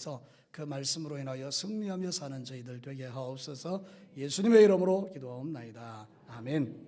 주옵소서. 그 말씀으로 인하여 승리하며 사는 저희들 되게 하옵소서. 예수님의 이름으로 기도하옵나이다. 아멘.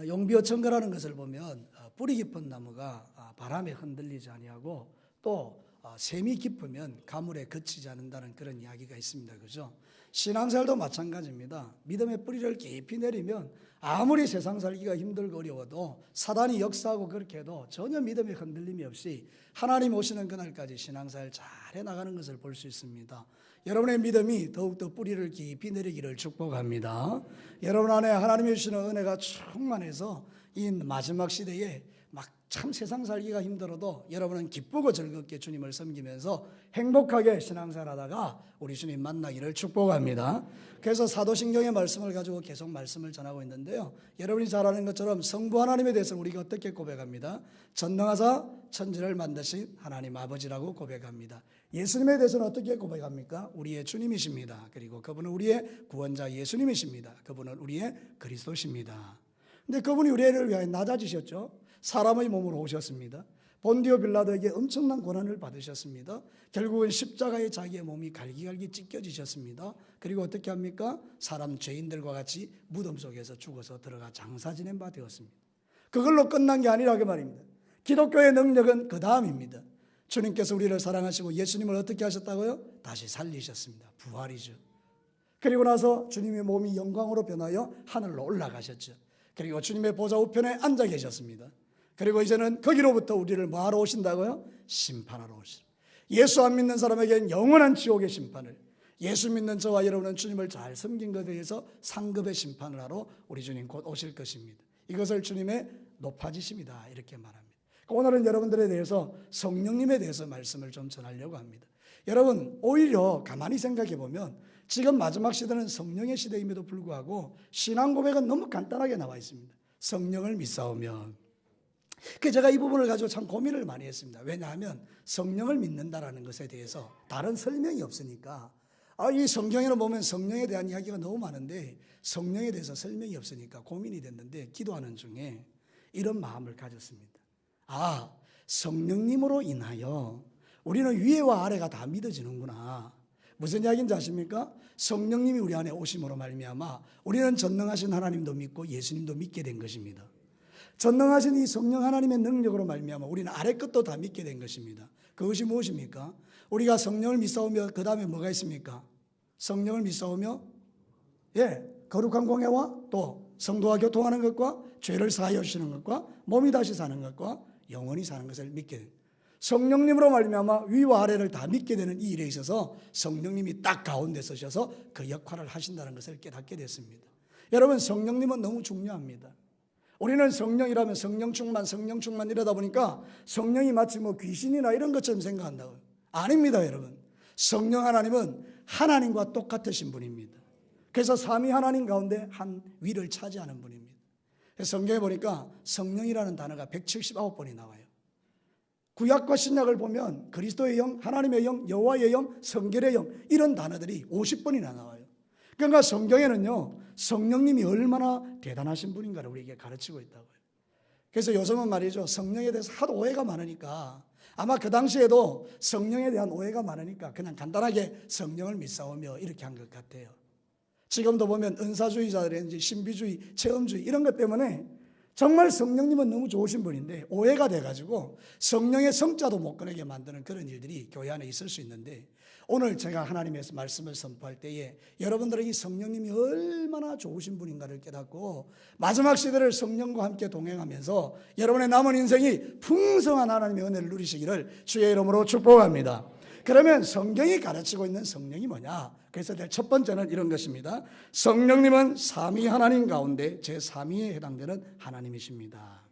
용비어 청가라는 것을 보면 뿌리 깊은 나무가 바람에 흔들리지 아니하고 또 샘이 깊으면 가물에 그치지 않는다는 그런 이야기가 있습니다. 그죠? 신앙생활도 마찬가지입니다. 믿음의 뿌리를 깊이 내리면 아무리 세상 살기가 힘들고 어려워도 사단이 역사하고 그렇게 해도 전혀 믿음의 흔들림이 없이 하나님 오시는 그날까지 신앙생활 잘 해나가는 것을 볼 수 있습니다. 여러분의 믿음이 더욱더 뿌리를 깊이 내리기를 축복합니다. 여러분 안에 하나님이 주시는 은혜가 충만해서 이 마지막 시대에 막 참 세상 살기가 힘들어도 여러분은 기쁘고 즐겁게 주님을 섬기면서 행복하게 신앙생활 하다가 우리 주님 만나기를 축복합니다. 그래서 사도신경의 말씀을 가지고 계속 말씀을 전하고 있는데요, 여러분이 잘 아는 것처럼 성부 하나님에 대해서 우리가 어떻게 고백합니다? 전능하사 천지를 만드신 하나님 아버지라고 고백합니다. 예수님에 대해서는 어떻게 고백합니까? 우리의 주님이십니다. 그리고 그분은 우리의 구원자 예수님이십니다. 그분은 우리의 그리스도십니다. 근데 그분이 우리를 위하여 낮아지셨죠. 사람의 몸으로 오셨습니다. 본디오 빌라도에게 엄청난 고난을 받으셨습니다. 결국은 십자가에 자기의 몸이 갈기갈기 찢겨지셨습니다. 그리고 어떻게 합니까? 사람 죄인들과 같이 무덤 속에서 죽어서 들어가 장사 지낸 바 되었습니다. 그걸로 끝난 게 아니라 그 말입니다. 기독교의 능력은 그 다음입니다. 주님께서 우리를 사랑하시고 예수님을 어떻게 하셨다고요? 다시 살리셨습니다. 부활이죠. 그리고 나서 주님의 몸이 영광으로 변하여 하늘로 올라가셨죠. 그리고 주님의 보좌 우편에 앉아 계셨습니다. 그리고 이제는 거기로부터 우리를 뭐하러 오신다고요? 심판하러 오시죠. 예수 안 믿는 사람에게는 영원한 지옥의 심판을, 예수 믿는 저와 여러분은 주님을 잘 섬긴 것에 대해서 상급의 심판을 하러 우리 주님 곧 오실 것입니다. 이것을 주님의 높아지심이다 이렇게 말합니다. 오늘은 여러분들에 대해서 성령님에 대해서 말씀을 좀 전하려고 합니다. 여러분, 오히려 가만히 생각해 보면 지금 마지막 시대는 성령의 시대임에도 불구하고 신앙 고백은 너무 간단하게 나와 있습니다. 성령을 믿사오면. 제가 이 부분을 가지고 참 고민을 많이 했습니다. 왜냐하면 성령을 믿는다라는 것에 대해서 다른 설명이 없으니까, 이 성경에는 보면 성령에 대한 이야기가 너무 많은데 성령에 대해서 설명이 없으니까 고민이 됐는데, 기도하는 중에 이런 마음을 가졌습니다. 성령님으로 인하여 우리는 위에와 아래가 다 믿어지는구나. 무슨 이야기인지 아십니까? 성령님이 우리 안에 오심으로 말미암아 우리는 전능하신 하나님도 믿고 예수님도 믿게 된 것입니다. 전능하신 이 성령 하나님의 능력으로 말미암아 우리는 아래 것도 다 믿게 된 것입니다. 그것이 무엇입니까? 우리가 성령을 믿사오며 그 다음에 뭐가 있습니까? 성령을 믿사오며 거룩한 공예와 또 성도와 교통하는 것과 죄를 사하여 주시는 것과 몸이 다시 사는 것과 영원히 사는 것을 믿게 됩니다. 성령님으로 말미암아 위와 아래를 다 믿게 되는 이 일에 있어서 성령님이 딱 가운데 서셔서 그 역할을 하신다는 것을 깨닫게 됐습니다. 여러분, 성령님은 너무 중요합니다. 우리는 성령이라면 성령 충만 이러다 보니까 성령이 마치 귀신이나 이런 것처럼 생각한다고요. 아닙니다, 여러분. 성령 하나님은 하나님과 똑같으신 분입니다. 그래서 삼위 하나님 가운데 한 위를 차지하는 분입니다. 성경에 보니까 성령이라는 단어가 179번이 나와요. 구약과 신약을 보면 그리스도의 영, 하나님의 영, 여호와의 영, 성결의 영, 이런 단어들이 50번이나 나와요. 그러니까 성경에는요, 성령님이 얼마나 대단하신 분인가를 우리에게 가르치고 있다고요. 그래서 요즘은 말이죠, 성령에 대해서 하도 오해가 많으니까, 아마 그 당시에도 성령에 대한 오해가 많으니까 그냥 간단하게 성령을 믿사오며 이렇게 한 것 같아요. 지금도 보면 은사주의자들의 신비주의, 체험주의 이런 것 때문에 정말 성령님은 너무 좋으신 분인데 오해가 돼가지고 성령의 성자도 못 꺼내게 만드는 그런 일들이 교회 안에 있을 수 있는데, 오늘 제가 하나님의 말씀을 선포할 때에 여러분들에게 성령님이 얼마나 좋으신 분인가를 깨닫고 마지막 시대를 성령과 함께 동행하면서 여러분의 남은 인생이 풍성한 하나님의 은혜를 누리시기를 주의 이름으로 축복합니다. 그러면 성경이 가르치고 있는 성령이 뭐냐? 그래서 첫 번째는 이런 것입니다. 성령님은 삼위 하나님 가운데 제3위에 해당되는 하나님이십니다.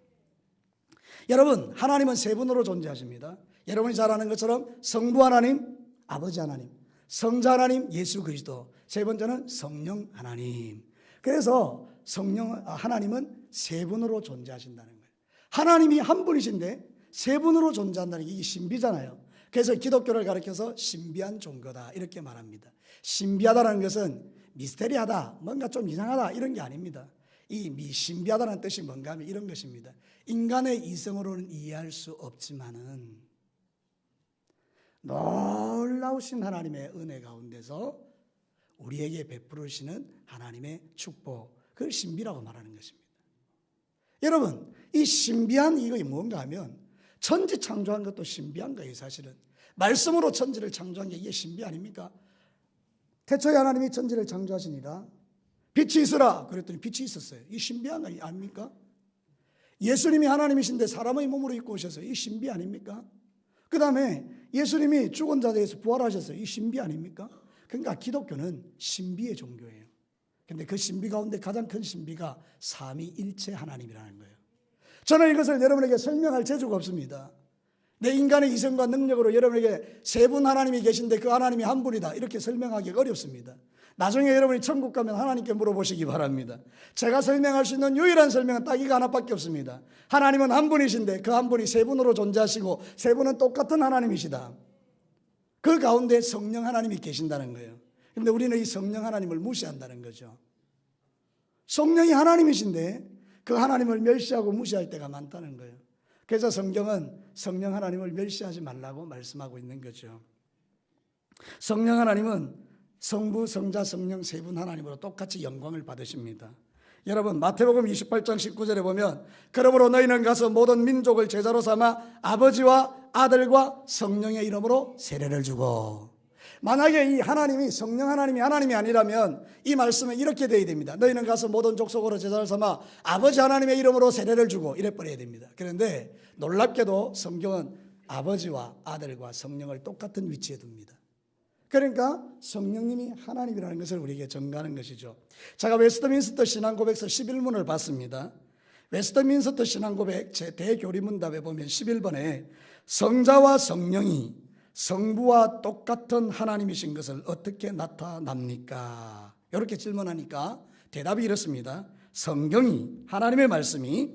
여러분, 하나님은 세 분으로 존재하십니다. 여러분이 잘 아는 것처럼 성부 하나님, 아버지 하나님, 성자 하나님, 예수 그리스도, 세 번째는 성령 하나님. 그래서 하나님은 세 분으로 존재하신다는 거예요. 하나님이 한 분이신데 세 분으로 존재한다는 게 이게 신비잖아요. 그래서 기독교를 가르쳐서 신비한 종교다 이렇게 말합니다. 신비하다는 것은 미스테리하다, 뭔가 좀 이상하다 이런 게 아닙니다. 이 신비하다는 뜻이 뭔가 하면 이런 것입니다. 인간의 이성으로는 이해할 수 없지만은 놀라우신 하나님의 은혜 가운데서 우리에게 베풀으시는 하나님의 축복, 그걸 신비라고 말하는 것입니다. 여러분, 이 신비한 이것이 뭔가 하면 천지 창조한 것도 신비한 거예요. 사실은 말씀으로 천지를 창조한 게 이게 신비 아닙니까? 태초에 하나님이 천지를 창조하시니라 빛이 있으라 그랬더니 빛이 있었어요. 이 신비한 거 아닙니까? 예수님이 하나님이신데 사람의 몸으로 입고 오셔서 이 신비 아닙니까? 그 다음에 예수님이 죽은 자들에서 부활하셨어요. 이 신비 아닙니까? 그러니까 기독교는 신비의 종교예요. 근데 그 신비 가운데 가장 큰 신비가 삼위일체 하나님이라는 거예요. 저는 이것을 여러분에게 설명할 재주가 없습니다. 내 인간의 이성과 능력으로 여러분에게 세 분 하나님이 계신데 그 하나님이 한 분이다 이렇게 설명하기 어렵습니다. 나중에 여러분이 천국 가면 하나님께 물어보시기 바랍니다. 제가 설명할 수 있는 유일한 설명은 딱 이거 하나밖에 없습니다. 하나님은 한 분이신데 그 한 분이 세 분으로 존재하시고 세 분은 똑같은 하나님이시다. 그 가운데 성령 하나님이 계신다는 거예요. 근데 우리는 이 성령 하나님을 무시한다는 거죠. 성령이 하나님이신데 그 하나님을 멸시하고 무시할 때가 많다는 거예요. 그래서 성경은 성령 하나님을 멸시하지 말라고 말씀하고 있는 거죠. 성령 하나님은 성부, 성자, 성령 세 분 하나님으로 똑같이 영광을 받으십니다. 여러분 마태복음 28장 19절에 보면 그러므로 너희는 가서 모든 민족을 제자로 삼아 아버지와 아들과 성령의 이름으로 세례를 주고, 만약에 이 하나님이 성령 하나님이 하나님이 아니라면 이 말씀은 이렇게 되어야 됩니다. 너희는 가서 모든 족속으로 제자를 삼아 아버지 하나님의 이름으로 세례를 주고 이래 버려야 됩니다. 그런데 놀랍게도 성경은 아버지와 아들과 성령을 똑같은 위치에 둡니다. 그러니까 성령님이 하나님이라는 것을 우리에게 전가하는 것이죠. 제가 웨스트민스터 신앙고백서 11문을 봤습니다. 웨스트민스터 신앙고백 제 대교리문답에 보면 11번에 성자와 성령이 성부와 똑같은 하나님이신 것을 어떻게 나타납니까? 이렇게 질문하니까 대답이 이렇습니다. 성경이, 하나님의 말씀이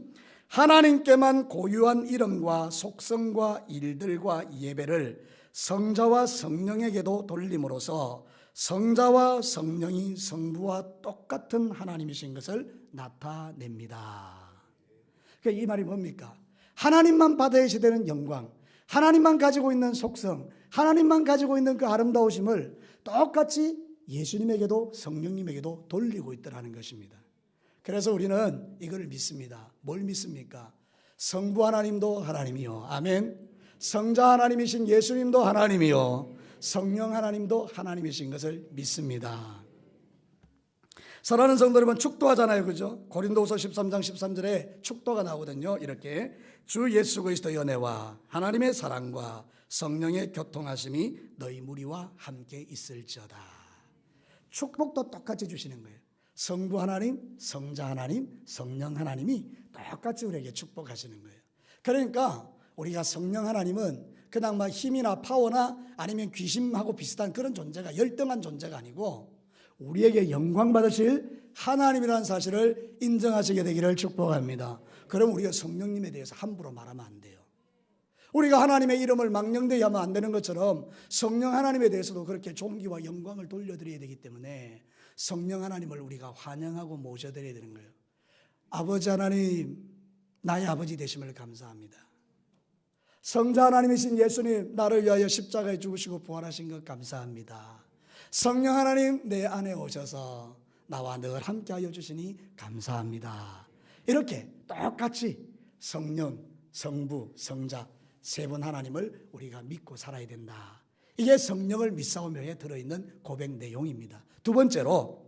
하나님께만 고유한 이름과 속성과 일들과 예배를 성자와 성령에게도 돌림으로써 성자와 성령이 성부와 똑같은 하나님이신 것을 나타냅니다. 그러니까 이 말이 뭡니까? 하나님만 받아야 되는 영광, 하나님만 가지고 있는 속성, 하나님만 가지고 있는 그 아름다우심을 똑같이 예수님에게도 성령님에게도 돌리고 있더라는 것입니다. 그래서 우리는 이걸 믿습니다. 뭘 믿습니까? 성부 하나님도 하나님이요, 아멘. 성자 하나님이신 예수님도 하나님이요, 성령 하나님도 하나님이신 것을 믿습니다. 사랑하는 성도 여러분, 축도하잖아요, 그죠? 고린도후서 13장 13절에 축도가 나오거든요. 이렇게 주 예수 그리스도의 은혜와 하나님의 사랑과 성령의 교통하심이 너희 무리와 함께 있을지어다. 축복도 똑같이 주시는 거예요. 성부 하나님, 성자 하나님, 성령 하나님이 똑같이 우리에게 축복하시는 거예요. 그러니까 우리가 성령 하나님은 그냥 막 힘이나 파워나 아니면 귀신하고 비슷한 그런 존재가, 열등한 존재가 아니고 우리에게 영광 받으실 하나님이라는 사실을 인정하시게 되기를 축복합니다. 그럼 우리가 성령님에 대해서 함부로 말하면 안 돼요. 우리가 하나님의 이름을 망령되이 하면 안 되는 것처럼 성령 하나님에 대해서도 그렇게 존귀와 영광을 돌려드려야 되기 때문에 성령 하나님을 우리가 환영하고 모셔드려야 되는 거예요. 아버지 하나님, 나의 아버지 되심을 감사합니다. 성자 하나님이신 예수님, 나를 위하여 십자가에 죽으시고 부활하신 것 감사합니다. 성령 하나님, 내 안에 오셔서 나와 늘 함께하여 주시니 감사합니다. 이렇게 똑같이 성령, 성부, 성자 세 분 하나님을 우리가 믿고 살아야 된다. 이게 성령을 믿사오며에 들어있는 고백 내용입니다. 두 번째로,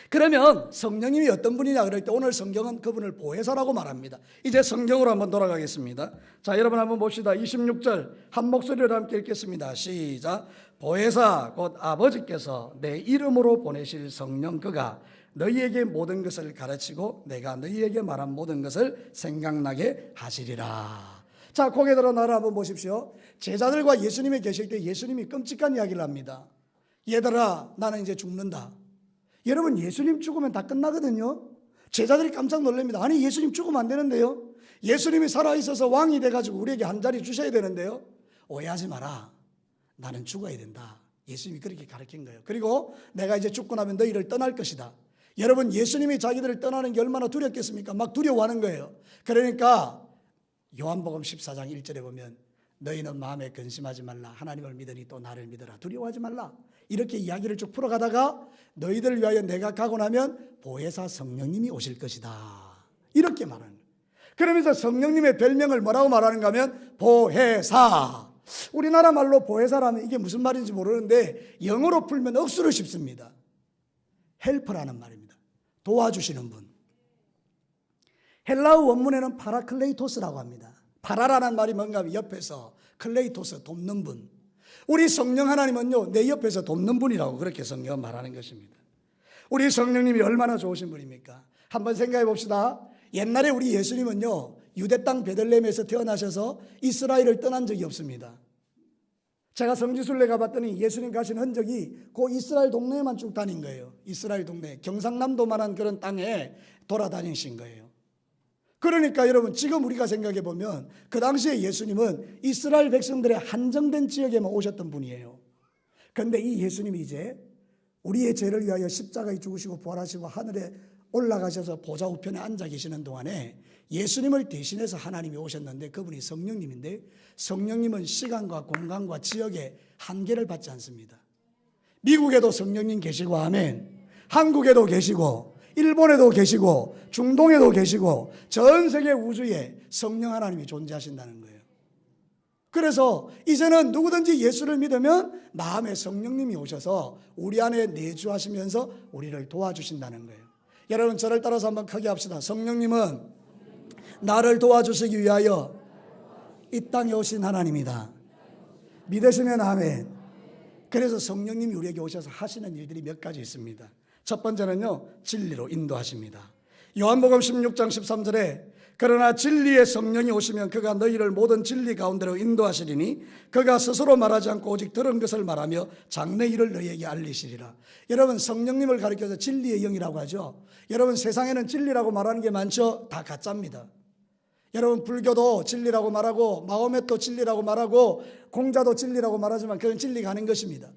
그러면 성령님이 어떤 분이냐 그럴 때 오늘 성경은 그분을 보혜사라고 말합니다. 이제 성경으로 한번 돌아가겠습니다. 자, 여러분 한번 봅시다. 26절 한 목소리로 함께 읽겠습니다. 시작. 보혜사 곧 아버지께서 내 이름으로 보내실 성령 그가 너희에게 모든 것을 가르치고 내가 너희에게 말한 모든 것을 생각나게 하시리라. 자, 고개 들어 나를 한번 보십시오. 제자들과 예수님이 계실 때 예수님이 끔찍한 이야기를 합니다. 얘들아, 나는 이제 죽는다. 여러분, 예수님 죽으면 다 끝나거든요. 제자들이 깜짝 놀랍니다. 아니, 예수님 죽으면 안 되는데요. 예수님이 살아있어서 왕이 돼가지고 우리에게 한 자리 주셔야 되는데요. 오해하지 마라. 나는 죽어야 된다. 예수님이 그렇게 가르친 거예요. 그리고 내가 이제 죽고 나면 너희를 떠날 것이다. 여러분, 예수님이 자기들을 떠나는 게 얼마나 두렵겠습니까? 막 두려워하는 거예요. 그러니까 요한복음 14장 1절에 보면 너희는 마음에 근심하지 말라. 하나님을 믿으니 또 나를 믿어라. 두려워하지 말라. 이렇게 이야기를 쭉 풀어가다가 너희들을 위하여 내가 가고 나면 보혜사 성령님이 오실 것이다. 이렇게 말하는 거예요. 그러면서 성령님의 별명을 뭐라고 말하는가 하면 보혜사. 우리나라 말로 보혜사라면 이게 무슨 말인지 모르는데 영어로 풀면 억수로 쉽습니다. 헬퍼라는 말입니다. 도와주시는 분. 헬라어 원문에는 파라클레이토스라고 합니다. 파라라는 말이 뭔가 하면 옆에서, 클레이토스 돕는 분. 우리 성령 하나님은요, 내 옆에서 돕는 분이라고 그렇게 성경은 말하는 것입니다. 우리 성령님이 얼마나 좋으신 분입니까? 한번 생각해 봅시다. 옛날에 우리 예수님은요, 유대 땅 베들레헴에서 태어나셔서 이스라엘을 떠난 적이 없습니다. 제가 성지순례 가봤더니 예수님 가신 흔적이 그 이스라엘 동네에만 쭉 다닌 거예요. 이스라엘 동네, 경상남도만한 그런 땅에 돌아다니신 거예요. 그러니까 여러분, 지금 우리가 생각해 보면 그 당시에 예수님은 이스라엘 백성들의 한정된 지역에만 오셨던 분이에요. 그런데 이 예수님이 이제 우리의 죄를 위하여 십자가에 죽으시고 부활하시고 하늘에 올라가셔서 보좌 우편에 앉아 계시는 동안에 예수님을 대신해서 하나님이 오셨는데 그분이 성령님인데, 성령님은 시간과 공간과 지역의 한계를 받지 않습니다. 미국에도 성령님 계시고, 아멘. 한국에도 계시고, 일본에도 계시고, 중동에도 계시고, 전 세계 우주에 성령 하나님이 존재하신다는 거예요. 그래서 이제는 누구든지 예수를 믿으면 마음에 성령님이 오셔서 우리 안에 내주하시면서 우리를 도와주신다는 거예요. 여러분, 저를 따라서 한번 크게 합시다. 성령님은 나를 도와주시기 위하여 이 땅에 오신 하나님이다. 믿으시면 아멘. 그래서 성령님이 우리에게 오셔서 하시는 일들이 몇 가지 있습니다. 첫 번째는요, 진리로 인도하십니다. 요한복음 16장 13절에 그러나 진리의 성령이 오시면 그가 너희를 모든 진리 가운데로 인도하시리니 그가 스스로 말하지 않고 오직 들은 것을 말하며 장래 일을 너희에게 알리시리라. 여러분, 성령님을 가리켜서 진리의 영이라고 하죠. 여러분, 세상에는 진리라고 말하는 게 많죠. 다 가짜입니다. 여러분, 불교도 진리라고 말하고 마호메도 진리라고 말하고 공자도 진리라고 말하지만 그건 진리가 아닌 것입니다.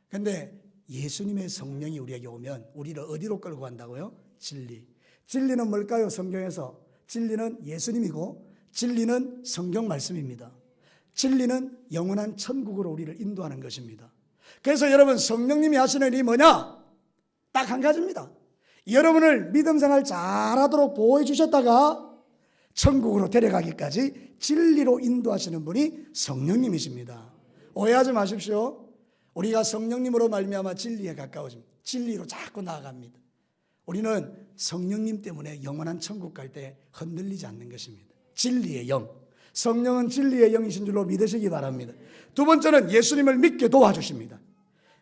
그런데 예수님의 성령이 우리에게 오면 우리를 어디로 끌고 간다고요? 진리. 진리는 뭘까요? 성경에서 진리는 예수님이고 진리는 성경 말씀입니다. 진리는 영원한 천국으로 우리를 인도하는 것입니다. 그래서 여러분, 성령님이 하시는 일이 뭐냐? 딱 한 가지입니다. 여러분을 믿음 생활 잘하도록 보호해 주셨다가 천국으로 데려가기까지 진리로 인도하시는 분이 성령님이십니다. 오해하지 마십시오. 우리가 성령님으로 말미암아 진리에 가까워집니다. 진리로 자꾸 나아갑니다. 우리는 성령님 때문에 영원한 천국 갈 때 흔들리지 않는 것입니다. 진리의 영, 성령은 진리의 영이신 줄로 믿으시기 바랍니다. 두 번째는 예수님을 믿게 도와주십니다.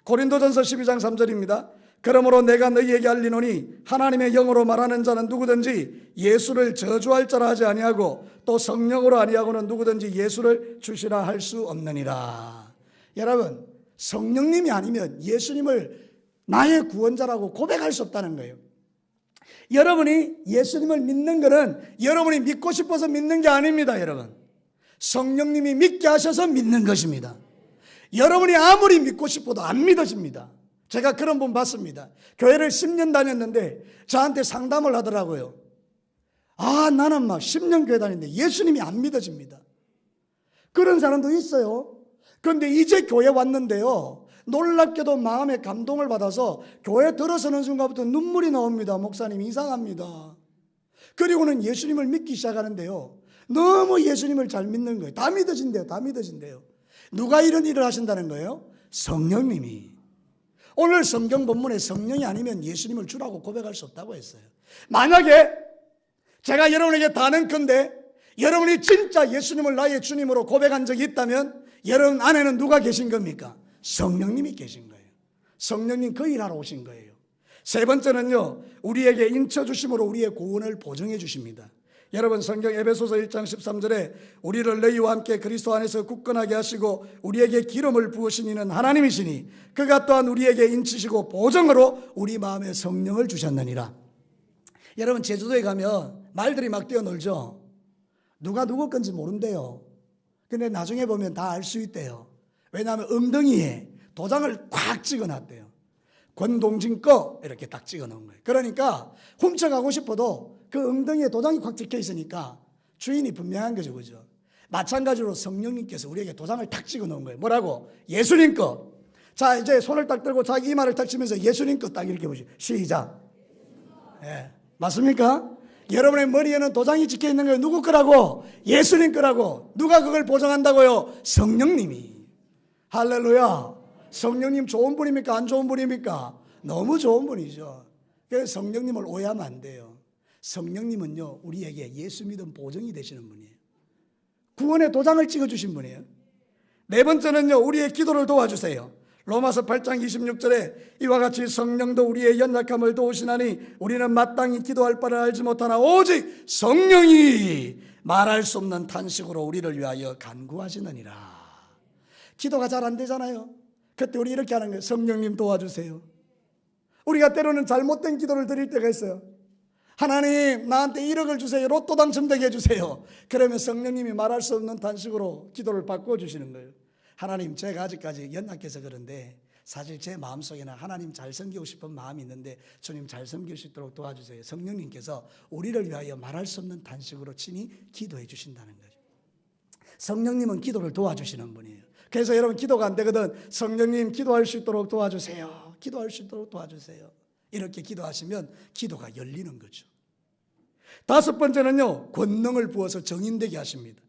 고린도전서 12장 3절입니다. 그러므로 내가 너희에게 알리노니 하나님의 영으로 말하는 자는 누구든지 예수를 저주할 자라 하지 아니하고 또 성령으로 아니하고는 누구든지 예수를 주시라 할 수 없느니라. 여러분, 성령님이 아니면 예수님을 나의 구원자라고 고백할 수 없다는 거예요. 여러분이 예수님을 믿는 것은 여러분이 믿고 싶어서 믿는 게 아닙니다. 여러분, 성령님이 믿게 하셔서 믿는 것입니다. 여러분이 아무리 믿고 싶어도 안 믿어집니다. 제가 그런 분 봤습니다. 교회를 10년 다녔는데 저한테 상담을 하더라고요. 나는 막 10년 교회 다녔는데 예수님이 안 믿어집니다. 그런 사람도 있어요. 그런데 이제 교회 왔는데요, 놀랍게도 마음에 감동을 받아서 교회 들어서는 순간부터 눈물이 나옵니다. 목사님 이상합니다. 그리고는 예수님을 믿기 시작하는데요, 너무 예수님을 잘 믿는 거예요. 다 믿어진대요. 다 믿어진대요. 누가 이런 일을 하신다는 거예요? 성령님이. 오늘 성경 본문에 성령이 아니면 예수님을 주라고 고백할 수 없다고 했어요. 만약에 제가 여러분에게 다는건데 여러분이 진짜 예수님을 나의 주님으로 고백한 적이 있다면 여러분 안에는 누가 계신 겁니까? 성령님이 계신 거예요. 성령님 그 일하러 오신 거예요. 세 번째는요, 우리에게 인쳐주심으로 우리의 구원을 보증해 주십니다. 여러분, 성경 에베소서 1장 13절에 우리를 너희와 함께 그리스도 안에서 굳건하게 하시고 우리에게 기름을 부으신 이는 하나님이시니 그가 또한 우리에게 인치시고 보증으로 우리 마음에 성령을 주셨느니라. 여러분, 제주도에 가면 말들이 막 뛰어놀죠. 누가 누구 건지 모른대요. 근데 나중에 보면 다 알 수 있대요. 왜냐하면 엉덩이에 도장을 꽉 찍어놨대요. 권동진 거 이렇게 딱 찍어놓은 거예요. 그러니까 훔쳐가고 싶어도 그 엉덩이에 도장이 꽉 찍혀 있으니까 주인이 분명한 거죠. 그죠? 마찬가지로 성령님께서 우리에게 도장을 탁 찍어 놓은 거예요. 뭐라고? 예수님 거. 자, 이제 손을 딱 들고 자기 이마를 딱 치면서 예수님 거 딱 이렇게 보시죠. 시작. 예. 맞습니까? 여러분의 머리에는 도장이 찍혀 있는 거예요. 누구 거라고? 예수님 거라고. 누가 그걸 보장한다고요? 성령님이. 할렐루야. 성령님 좋은 분입니까? 안 좋은 분입니까? 너무 좋은 분이죠. 그래서 성령님을 오해하면 안 돼요. 성령님은요, 우리에게 예수 믿음 보증이 되시는 분이에요. 구원의 도장을 찍어주신 분이에요. 네 번째는요, 우리의 기도를 도와주세요. 로마서 8장 26절에 이와 같이 성령도 우리의 연약함을 도우시나니 우리는 마땅히 기도할 바를 알지 못하나 오직 성령이 말할 수 없는 탄식으로 우리를 위하여 간구하시느니라. 기도가 잘 안 되잖아요. 그때 우리 이렇게 하는 거예요. 성령님 도와주세요. 우리가 때로는 잘못된 기도를 드릴 때가 있어요. 하나님 나한테 1억을 주세요. 로또 당첨되게 해주세요. 그러면 성령님이 말할 수 없는 탄식으로 기도를 바꿔주시는 거예요. 하나님, 제가 아직까지 연약해서 그런데 사실 제 마음속에는 하나님 잘 섬기고 싶은 마음이 있는데 주님 잘 섬길 수 있도록 도와주세요. 성령님께서 우리를 위하여 말할 수 없는 탄식으로 친히 기도해 주신다는 거죠. 성령님은 기도를 도와주시는 분이에요. 그래서 여러분 기도가 안 되거든. 성령님 기도할 수 있도록 도와주세요. 기도할 수 있도록 도와주세요. 이렇게 기도하시면 기도가 열리는 거죠. 다섯 번째는요, 권능을 부어서 정인되게 하십니다.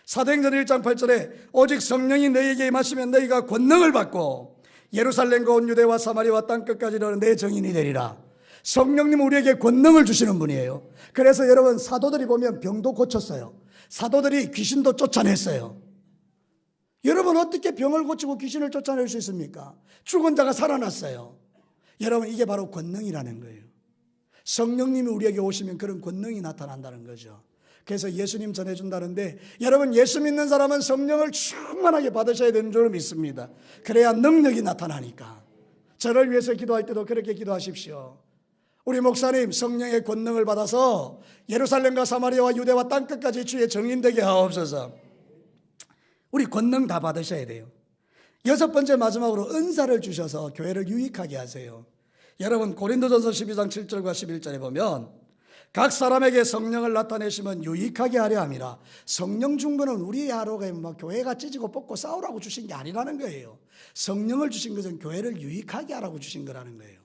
사도행전 1장 8절에 오직 성령이 너희에게 임하시면 너희가 권능을 받고 예루살렘과 온 유대와 사마리아와 땅끝까지 이르러 내 정인이 되리라. 성령님은 우리에게 권능을 주시는 분이에요. 그래서 여러분 사도들이 보면 병도 고쳤어요. 사도들이 귀신도 쫓아냈어요. 여러분 어떻게 병을 고치고 귀신을 쫓아낼 수 있습니까? 죽은 자가 살아났어요. 여러분 이게 바로 권능이라는 거예요. 성령님이 우리에게 오시면 그런 권능이 나타난다는 거죠. 그래서 예수님 전해준다는데 여러분 예수 믿는 사람은 성령을 충만하게 받으셔야 되는 줄 믿습니다. 그래야 능력이 나타나니까. 저를 위해서 기도할 때도 그렇게 기도하십시오. 우리 목사님 성령의 권능을 받아서 예루살렘과 사마리아와 유대와 땅끝까지 주의 정인되게 하옵소서. 우리 권능 다 받으셔야 돼요. 여섯 번째 마지막으로 은사를 주셔서 교회를 유익하게 하세요. 여러분 고린도전서 12장 7절과 11절에 보면 각 사람에게 성령을 나타내시면 유익하게 하려 함이라. 성령 준 거는 우리 하루가 막 교회가 찢고 뽑고 싸우라고 주신 게 아니라는 거예요. 성령을 주신 것은 교회를 유익하게 하라고 주신 거라는 거예요.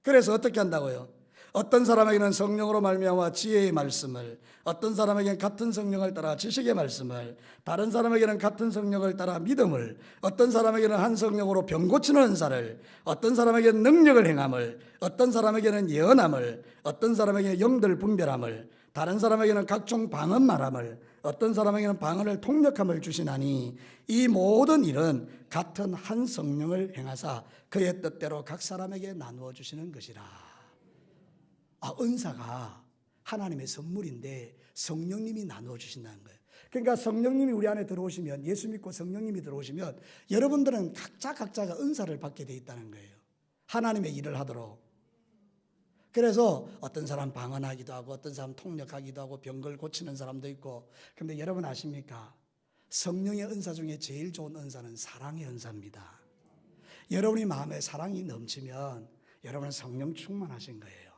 그래서 어떻게 한다고요? 어떤 사람에게는 성령으로 말미암아 지혜의 말씀을, 어떤 사람에게는 같은 성령을 따라 지식의 말씀을, 다른 사람에게는 같은 성령을 따라 믿음을, 어떤 사람에게는 한 성령으로 병 고치는 은사를, 어떤 사람에게는 능력을 행함을, 어떤 사람에게는 예언함을, 어떤 사람에게는 영들 분별함을, 다른 사람에게는 각종 방언 말함을, 어떤 사람에게는 방언을 통역함을 주시나니 이 모든 일은 같은 한 성령을 행하사 그의 뜻대로 각 사람에게 나누어 주시는 것이라. 은사가 하나님의 선물인데 성령님이 나누어 주신다는 거예요. 그러니까 성령님이 우리 안에 들어오시면, 예수 믿고 성령님이 들어오시면 여러분들은 각자가 은사를 받게 돼 있다는 거예요. 하나님의 일을 하도록. 그래서 어떤 사람 방언하기도 하고 어떤 사람 통역하기도 하고 병걸 고치는 사람도 있고. 그런데 여러분 아십니까? 성령의 은사 중에 제일 좋은 은사는 사랑의 은사입니다. 여러분이 마음에 사랑이 넘치면 여러분은 성령 충만하신 거예요.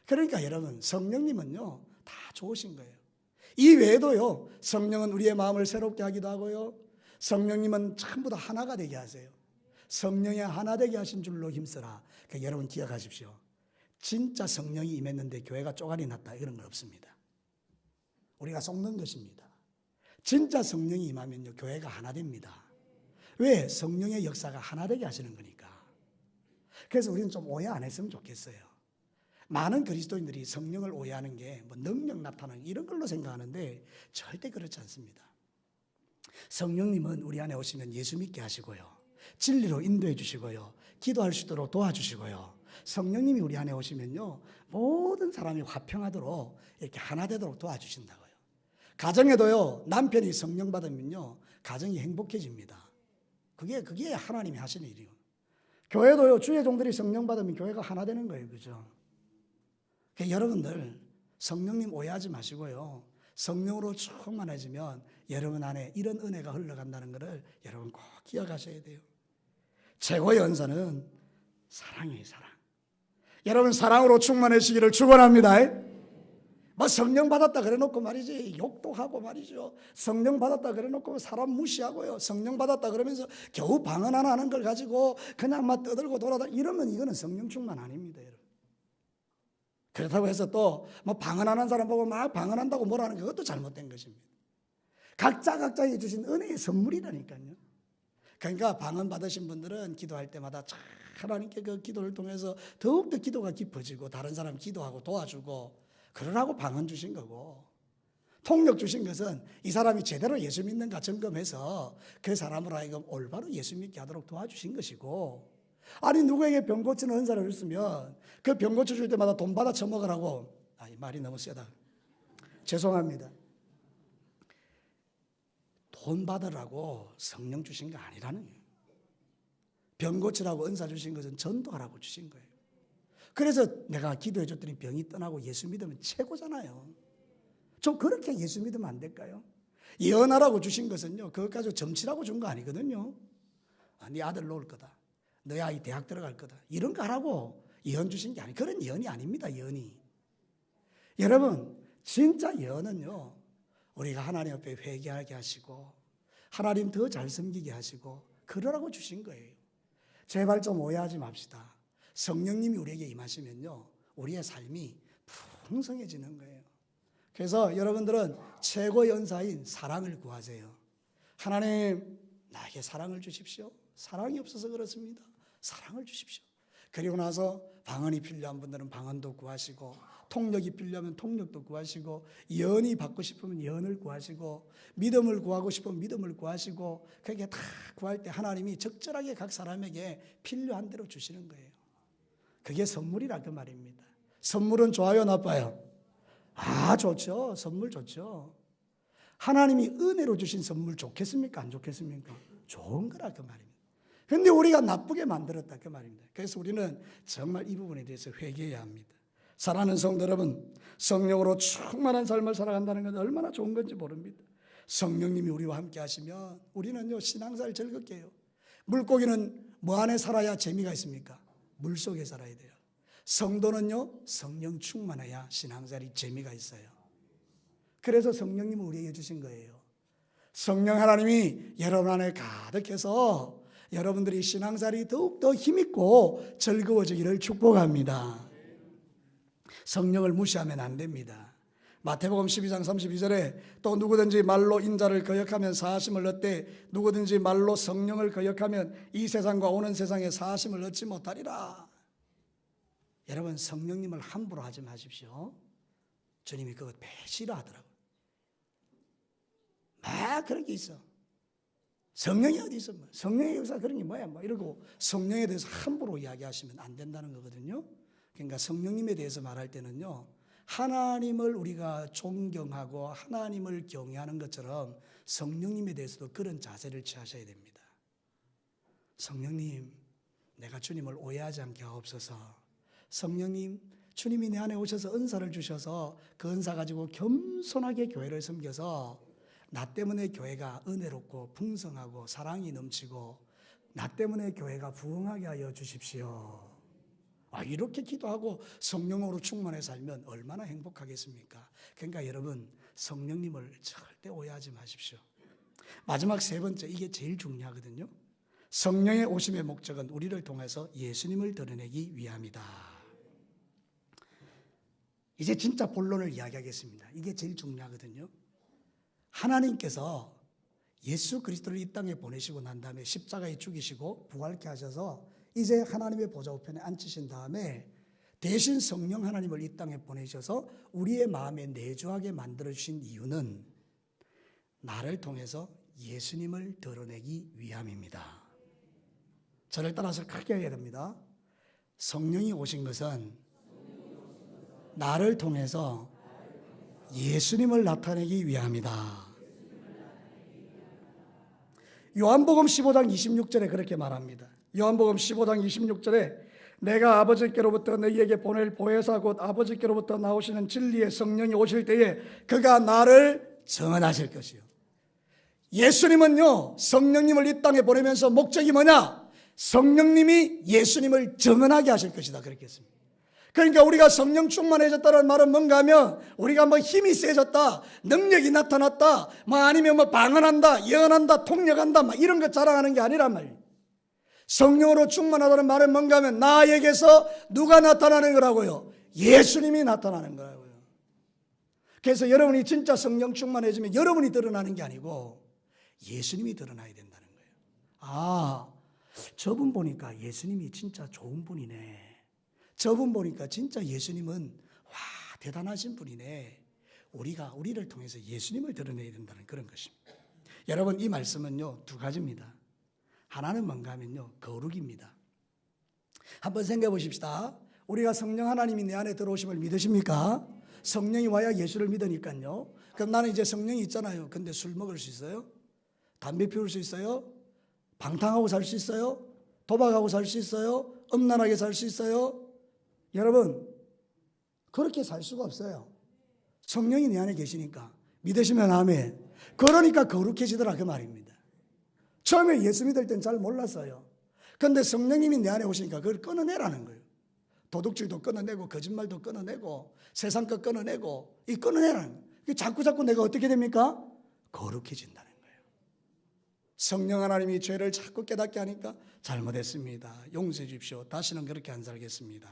그러니까 여러분 성령님은요 다 좋으신 거예요. 이 외에도요 성령은 우리의 마음을 새롭게 하기도 하고요, 성령님은 전부 다 하나가 되게 하세요. 성령의 하나 되게 하신 줄로 힘쓰라. 그러니까 여러분 기억하십시오. 진짜 성령이 임했는데 교회가 쪼가리 났다 이런 건 없습니다. 우리가 속는 것입니다. 진짜 성령이 임하면요 교회가 하나 됩니다. 왜? 성령의 역사가 하나 되게 하시는 거니까. 그래서 우리는 좀 오해 안 했으면 좋겠어요. 많은 그리스도인들이 성령을 오해하는 게 뭐 능력 나타나는 이런 걸로 생각하는데 절대 그렇지 않습니다. 성령님은 우리 안에 오시면 예수 믿게 하시고요, 진리로 인도해 주시고요, 기도할 수 있도록 도와주시고요, 성령님이 우리 안에 오시면요 모든 사람이 화평하도록 이렇게 하나 되도록 도와주신다고요. 가정에도요 남편이 성령 받으면요 가정이 행복해집니다. 그게 하나님이 하시는 일이에요. 교회도요 주의 종들이 성령 받으면 교회가 하나 되는 거예요. 그죠? 여러분들 성령님 오해하지 마시고요, 성령으로 충만해지면 여러분 안에 이런 은혜가 흘러간다는 것을 여러분 꼭 기억하셔야 돼요. 최고의 은사는 사랑이에요. 사랑. 여러분 사랑으로 충만해지기를 축원합니다. 뭐 성령 받았다 그래놓고 말이지 욕도 하고 말이죠. 성령 받았다 그래놓고 사람 무시하고요. 성령 받았다 그러면서 겨우 방언 하나 하는 걸 가지고 그냥 막 떠들고 이러면 이거는 성령 충만 아닙니다, 여러분. 그렇다고 해서 또 뭐 방언하는 사람 보고 막 방언한다고 뭐라는 그것도 잘못된 것입니다. 각자에 주신 은혜의 선물이라니까요. 그러니까 방언 받으신 분들은 기도할 때마다 참 하나님께 그 기도를 통해서 더욱더 기도가 깊어지고 다른 사람 기도하고 도와주고 그러라고 방언 주신 거고, 통역 주신 것은 이 사람이 제대로 예수 믿는가 점검해서 그 사람으로 하여금 올바로 예수 믿게 하도록 도와주신 것이고, 아니 누구에게 병 고치는 은사를 줬으면 그 병 고쳐줄 때마다 돈 받아 처먹으라고, 이 말이 너무 세다, 죄송합니다. 돈 받으라고 성령 주신 거 아니라는 거예요. 병 고치라고 은사 주신 것은 전도하라고 주신 거예요. 그래서 내가 기도해 줬더니 병이 떠나고 예수 믿으면 최고잖아요. 좀 그렇게 예수 믿으면 안 될까요? 예언하라고 주신 것은요, 그것 가지고 점치라고 준 거 아니거든요. 네 아들 놓을 거다, 너희 아이 대학 들어갈 거다, 이런 거 하라고 예언 주신 게 아니, 그런 예언이 아닙니다. 예언이, 여러분 진짜 예언은요, 우리가 하나님 앞에 회개하게 하시고 하나님 더 잘 섬기게 하시고 그러라고 주신 거예요. 제발 좀 오해하지 맙시다. 성령님이 우리에게 임하시면요, 우리의 삶이 풍성해지는 거예요. 그래서 여러분들은 최고의 은사인 사랑을 구하세요. 하나님, 나에게 사랑을 주십시오. 사랑이 없어서 그렇습니다. 사랑을 주십시오. 그리고 나서 방언이 필요한 분들은 방언도 구하시고, 통역이 필요하면 통역도 구하시고, 예언이 받고 싶으면 예언을 구하시고, 믿음을 구하고 싶으면 믿음을 구하시고, 그렇게 다 구할 때 하나님이 적절하게 각 사람에게 필요한 대로 주시는 거예요. 그게 선물이라 그 말입니다. 선물은 좋아요, 나빠요? 좋죠. 선물 좋죠. 하나님이 은혜로 주신 선물 좋겠습니까? 안 좋겠습니까? 좋은 거라 그 말입니다. 그런데 우리가 나쁘게 만들었다 그 말입니다. 그래서 우리는 정말 이 부분에 대해서 회개해야 합니다. 사랑하는 성도 여러분, 성령으로 충만한 삶을 살아간다는 건 얼마나 좋은 건지 모릅니다. 성령님이 우리와 함께 하시면 우리는요, 신앙생활 즐겁게 해요. 물고기는 뭐 안에 살아야 재미가 있습니까? 물 속에 살아야 돼요. 성도는요, 성령 충만해야 신앙생활이 재미가 있어요. 그래서 성령님을 우리에게 주신 거예요. 성령 하나님이 여러분 안에 가득해서 여러분들이 신앙생활이 더욱더 힘있고 즐거워지기를 축복합니다. 성령을 무시하면 안 됩니다. 마태복음 12장 32절에 또 누구든지 말로 인자를 거역하면 사하심을 얻되 누구든지 말로 성령을 거역하면 이 세상과 오는 세상에 사하심을 얻지 못하리라. 여러분, 성령님을 함부로 하지 마십시오. 주님이 그거 싫어하더라고요. 막 그런 게 있어. 성령이 어디 있어? 성령의 역사 그런 게 뭐야? 이러고 성령에 대해서 함부로 이야기하시면 안 된다는 거거든요. 그러니까 성령님에 대해서 말할 때는요, 하나님을 우리가 존경하고 하나님을 경외하는 것처럼 성령님에 대해서도 그런 자세를 취하셔야 됩니다. 성령님, 내가 주님을 오해하지 않게 하옵소서. 성령님, 주님이 내 안에 오셔서 은사를 주셔서 그 은사 가지고 겸손하게 교회를 섬겨서 나 때문에 교회가 은혜롭고 풍성하고 사랑이 넘치고 나 때문에 교회가 부흥하게 하여 주십시오. 이렇게 기도하고 성령으로 충만해 살면 얼마나 행복하겠습니까? 그러니까 여러분, 성령님을 절대 오해하지 마십시오. 마지막 세 번째, 이게 제일 중요하거든요. 성령의 오심의 목적은 우리를 통해서 예수님을 드러내기 위함이다. 이제 진짜 본론을 이야기하겠습니다. 이게 제일 중요하거든요. 하나님께서 예수 그리스도를 이 땅에 보내시고 난 다음에 십자가에 죽이시고 부활케 하셔서 이제 하나님의 보좌 우편에 앉히신 다음에 대신 성령 하나님을 이 땅에 보내셔서 우리의 마음에 내주하게 만들어주신 이유는 나를 통해서 예수님을 드러내기 위함입니다. 저를 따라서 크게 해야 됩니다. 성령이 오신 것은 나를 통해서 예수님을 나타내기 위함이다. 요한복음 15장 26절에 그렇게 말합니다. 요한복음 15장 26절에 내가 아버지께로부터 너희에게 보낼 보혜사 곧 아버지께로부터 나오시는 진리의 성령이 오실 때에 그가 나를 증언하실 것이요. 예수님은요, 성령님을 이 땅에 보내면서 목적이 뭐냐? 성령님이 예수님을 증언하게 하실 것이다, 그렇게 했습니다. 그러니까 우리가 성령 충만해졌다는 말은 뭔가 하면 우리가 뭐 힘이 세졌다, 능력이 나타났다, 뭐 아니면 뭐 방언한다, 예언한다, 통역한다, 막 이런 것 자랑하는 게 아니란 말이에요. 성령으로 충만하다는 말은 뭔가 하면 나에게서 누가 나타나는 거라고요? 예수님이 나타나는 거라고요. 그래서 여러분이 진짜 성령 충만해지면 여러분이 드러나는 게 아니고 예수님이 드러나야 된다는 거예요. 아, 저분 보니까 예수님이 진짜 좋은 분이네. 저분 보니까 진짜 예수님은 와 대단하신 분이네. 우리를 통해서 예수님을 드러내야 된다는 그런 것입니다. 여러분 이 말씀은요 두 가지입니다. 하나는 뭔가 하면요 거룩입니다. 한번 생각해 보십시다. 우리가 성령 하나님이 내 안에 들어오심을 믿으십니까? 성령이 와야 예수를 믿으니까요. 그럼 나는 이제 성령이 있잖아요. 근데 술 먹을 수 있어요? 담배 피울 수 있어요? 방탕하고 살 수 있어요? 도박하고 살 수 있어요? 음란하게 살 수 있어요? 여러분 그렇게 살 수가 없어요. 성령이 내 안에 계시니까. 믿으시면 아멘. 그러니까 거룩해지더라 그 말입니다. 처음에 예수 믿을 땐 잘 몰랐어요. 그런데 성령님이 내 안에 오시니까 그걸 끊어내라는 거예요. 도둑질도 끊어내고 거짓말도 끊어내고 세상 것 끊어내고 이 끊어내라는 거예요. 자꾸 내가 어떻게 됩니까? 거룩해진다는 거예요. 성령 하나님이 죄를 자꾸 깨닫게 하니까 잘못했습니다. 용서해 주십시오. 다시는 그렇게 안 살겠습니다.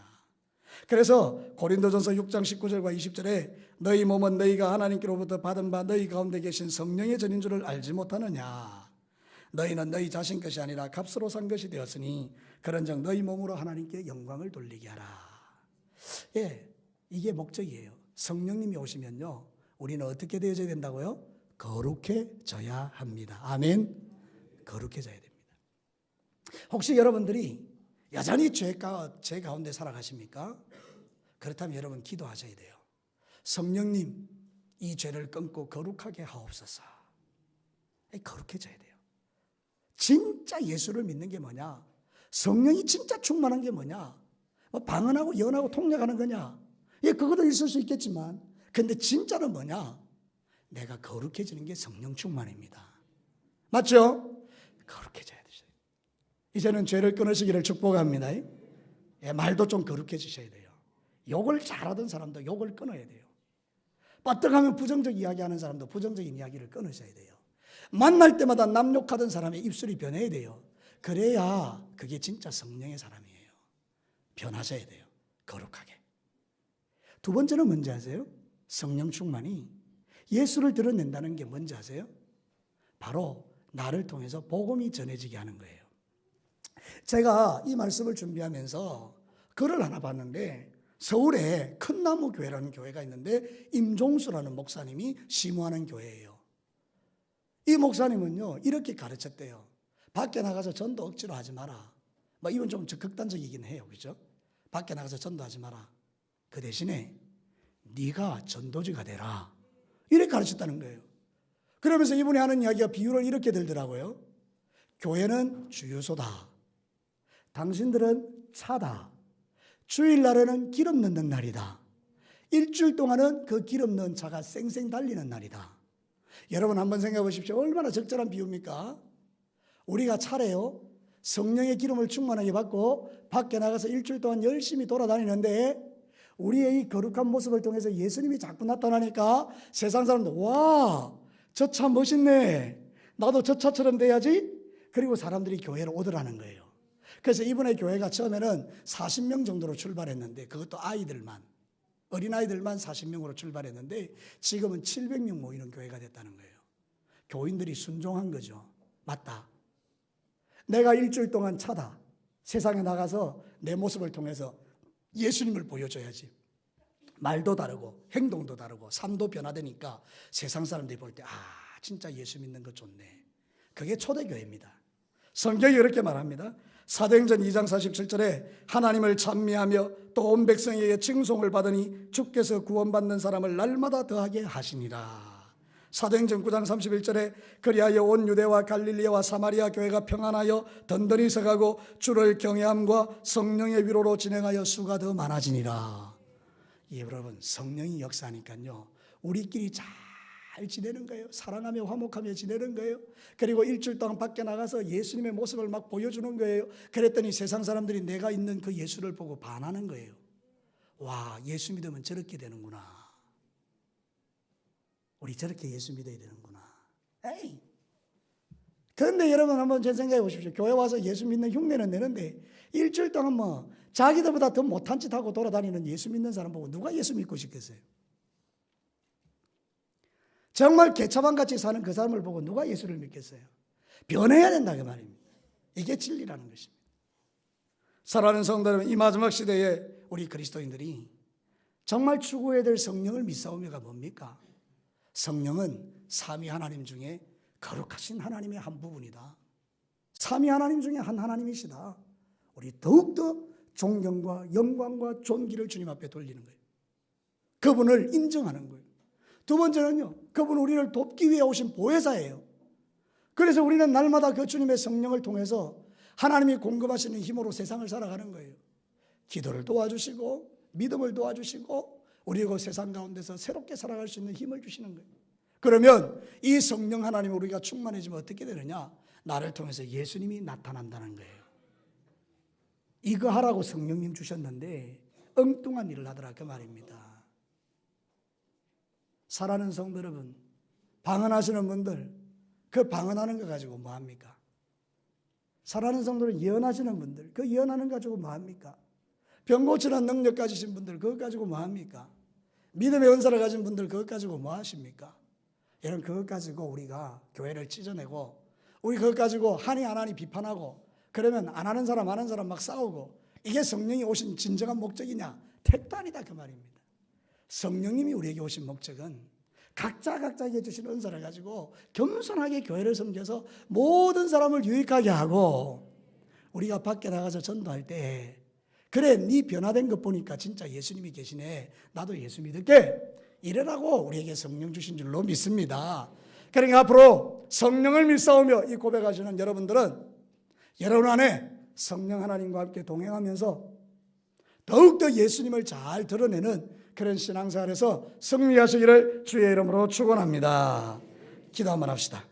그래서 고린도전서 6장 19절과 20절에 너희 몸은 너희가 하나님께로부터 받은 바 너희 가운데 계신 성령의 전인 줄을 알지 못하느냐. 너희는 너희 자신 것이 아니라 값으로 산 것이 되었으니 그런즉 너희 몸으로 하나님께 영광을 돌리게 하라. 예, 이게 목적이에요. 성령님이 오시면요 우리는 어떻게 되어져야 된다고요? 거룩해져야 합니다. 아멘. 거룩해져야 됩니다. 혹시 여러분들이 여전히 죄 가운데 살아가십니까? 그렇다면 여러분 기도하셔야 돼요. 성령님 이 죄를 끊고 거룩하게 하옵소서. 거룩해져야 돼요. 진짜 예수를 믿는 게 뭐냐? 성령이 진짜 충만한 게 뭐냐? 뭐 방언하고 예언하고 통역하는 거냐? 예, 그것도 있을 수 있겠지만 근데 진짜는 뭐냐? 내가 거룩해지는 게 성령 충만입니다. 맞죠? 거룩해져야 되죠. 이제는 죄를 끊으시기를 축복합니다. 예, 말도 좀 거룩해지셔야 돼요. 욕을 잘하던 사람도 욕을 끊어야 돼요. 빠뜩하면 부정적 이야기하는 사람도 부정적인 이야기를 끊으셔야 돼요. 만날 때마다 남 욕하던 사람의 입술이 변해야 돼요. 그래야 그게 진짜 성령의 사람이에요. 변하셔야 돼요. 거룩하게. 두 번째는 뭔지 아세요? 성령 충만이 예수를 드러낸다는 게 뭔지 아세요? 바로 나를 통해서 복음이 전해지게 하는 거예요. 제가 이 말씀을 준비하면서 글을 하나 봤는데 서울에 큰나무교회라는 교회가 있는데 임종수라는 목사님이 심호하는 교회예요. 이 목사님은요 이렇게 가르쳤대요. 밖에 나가서 전도 억지로 하지 마라. 뭐 이건 좀 극단적이긴 해요. 그렇죠? 밖에 나가서 전도하지 마라. 그 대신에 네가 전도지가 되라. 이렇게 가르쳤다는 거예요. 그러면서 이분이 하는 이야기가 비유를 이렇게 들더라고요. 교회는 주유소다. 당신들은 차다. 주일날에는 기름 넣는 날이다. 일주일 동안은 그 기름 넣은 차가 쌩쌩 달리는 날이다. 여러분 한번 생각해 보십시오. 얼마나 적절한 비유입니까? 우리가 차래요. 성령의 기름을 충만하게 받고 밖에 나가서 일주일 동안 열심히 돌아다니는데 우리의 이 거룩한 모습을 통해서 예수님이 자꾸 나타나니까 세상 사람들 와, 저 차 멋있네. 나도 저 차처럼 돼야지. 그리고 사람들이 교회로 오더라는 거예요. 그래서 이번에 교회가 처음에는 40명 정도로 출발했는데 그것도 아이들만, 어린아이들만 40명으로 출발했는데 지금은 700명 모이는 교회가 됐다는 거예요. 교인들이 순종한 거죠. 맞다. 내가 일주일 동안 차다. 세상에 나가서 내 모습을 통해서 예수님을 보여줘야지. 말도 다르고 행동도 다르고 삶도 변화되니까 세상 사람들이 볼 때 진짜 예수 믿는 거 좋네. 그게 초대교회입니다. 성경이 이렇게 말합니다. 사도행전 2장 47절에 하나님을 찬미하며 또 온 백성에게 칭송을 받으니 주께서 구원받는 사람을 날마다 더하게 하시니라. 사도행전 9장 31절에 그리하여 온 유대와 갈릴리와 사마리아 교회가 평안하여 든든히 서가고 주를 경외함과 성령의 위로로 진행하여 수가 더 많아지니라. 여러분 성령이 역사하니까요 우리끼리 잘 지내는 거예요. 사랑하며 화목하며 지내는 거예요. 그리고 일주일 동안 밖에 나가서 예수님의 모습을 막 보여주는 거예요. 그랬더니 세상 사람들이 내가 있는 그 예수를 보고 반하는 거예요. 와, 예수 믿으면 저렇게 되는구나. 우리 저렇게 예수 믿어야 되는구나. 에이. 그런데 여러분 한번 제 생각해 보십시오. 교회 와서 예수 믿는 흉내는 내는데 일주일 동안 뭐 자기들보다 더 못한 짓 하고 돌아다니는 예수 믿는 사람 보고 누가 예수 믿고 싶겠어요? 정말 개차반같이 사는 그 사람을 보고 누가 예수를 믿겠어요? 변해야 된다 그 말입니다. 이게 진리라는 것입니다. 사랑하는 성도 여러분, 이 마지막 시대에 우리 그리스도인들이 정말 추구해야 될 성령을 믿사오며가 뭡니까? 성령은 삼위 하나님 중에 거룩하신 하나님의 한 부분이다. 삼위 하나님 중에 한 하나님이시다. 우리 더욱더 존경과 영광과 존귀를 주님 앞에 돌리는 거예요. 그분을 인정하는 거예요. 두 번째는요, 그분 우리를 돕기 위해 오신 보혜사예요. 그래서 우리는 날마다 그 주님의 성령을 통해서 하나님이 공급하시는 힘으로 세상을 살아가는 거예요. 기도를 도와주시고 믿음을 도와주시고 우리가 세상 가운데서 새롭게 살아갈 수 있는 힘을 주시는 거예요. 그러면 이 성령 하나님 우리가 충만해지면 어떻게 되느냐? 나를 통해서 예수님이 나타난다는 거예요. 이거 하라고 성령님 주셨는데 엉뚱한 일을 하더라 그 말입니다. 사랑하는 성도 여러분, 방언하시는 분들 그 방언하는 거 가지고 뭐합니까? 사랑하는 성도들 예언하시는 분들 그 예언하는 거 가지고 뭐합니까? 병 고치는 능력 가지신 분들 그것 가지고 뭐합니까? 믿음의 은사를 가진 분들 그것 가지고 뭐하십니까? 여러분 그것 가지고 우리가 교회를 찢어내고 우리 그것 가지고 하니 안 하니 비판하고 그러면 안 하는 사람 하는 사람 막 싸우고 이게 성령이 오신 진정한 목적이냐? 택도 아니다 그 말입니다. 성령님이 우리에게 오신 목적은 각자에게 주신 은사를 가지고 겸손하게 교회를 섬겨서 모든 사람을 유익하게 하고 우리가 밖에 나가서 전도할 때 그래 네 변화된 것 보니까 진짜 예수님이 계시네 나도 예수 믿을게 이러라고 우리에게 성령 주신 줄로 믿습니다. 그러니까 앞으로 성령을 믿사오며 이 고백하시는 여러분들은 여러분 안에 성령 하나님과 함께 동행하면서 더욱더 예수님을 잘 드러내는 그런 신앙생활에서 승리하시기를 주의 이름으로 축원합니다. 기도 한번 합시다.